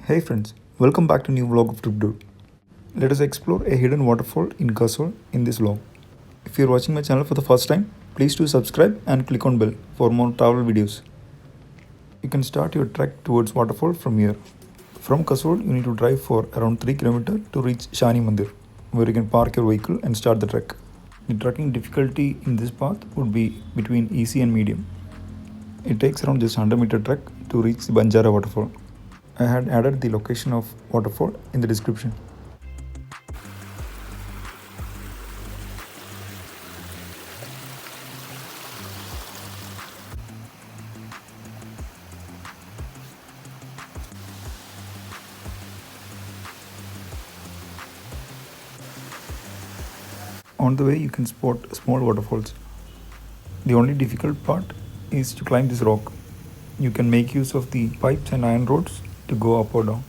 Hey friends, welcome back to new vlog of TripAdvisor. Let us explore a hidden waterfall in Kasol in this vlog. If you are watching my channel for the first time, please do subscribe and click on bell for more travel videos. You can start your trek towards waterfall from here. From Kasol, you need to drive for around 3 km to reach Shani Mandir, where you can park your vehicle and start the trek. The trekking difficulty in this path would be between easy and medium. It takes around just 100-meter trek to reach the Banjara Waterfall. I had added the location of waterfall in the description. On the way you can spot small waterfalls. The only difficult part is to climb this rock. You can make use of the pipes and iron rods to go up or down.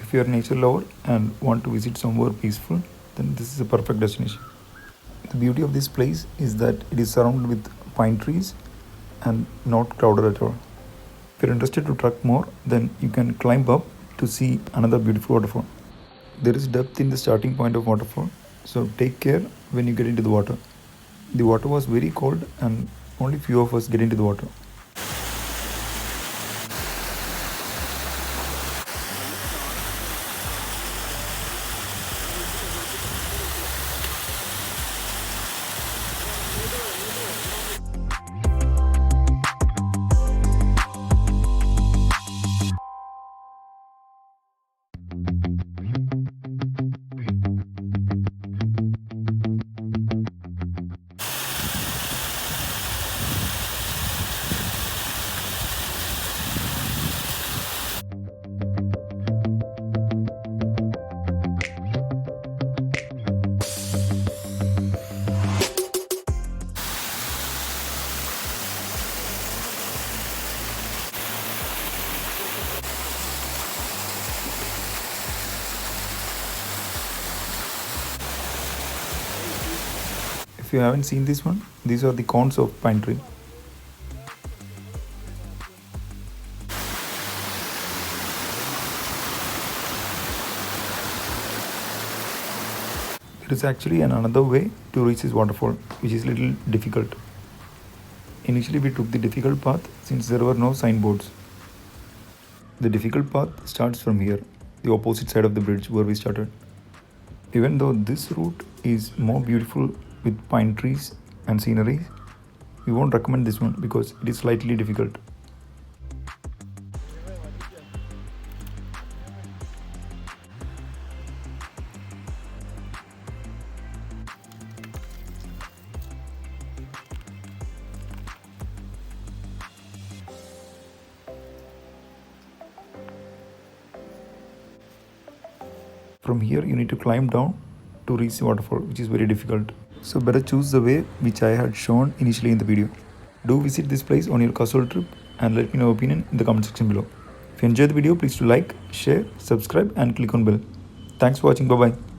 If you are a nature lover and want to visit somewhere peaceful, then this is a perfect destination. The beauty of this place is that it is surrounded with pine trees and not crowded at all. If you're interested to trek more, then you can climb up to see another beautiful waterfall. There is depth in the starting point of waterfall, so take care when you get into the water. The water was very cold and only few of us get into the water. If you haven't seen this one, these are the cones of pine tree. There is actually another way to reach this waterfall, which is a little difficult. Initially we took the difficult path since there were no signboards. The difficult path starts from here, the opposite side of the bridge where we started. Even though this route is more beautiful with pine trees and scenery, we won't recommend this one because it is slightly difficult. From here you need to climb down to reach the waterfall, which is very difficult. So better choose the way which I had shown initially in the video. Do visit this place on your Kasol trip and let me know your opinion in the comment section below. If you enjoyed the video, please do like, share, subscribe and click on bell. Thanks for watching. Bye bye.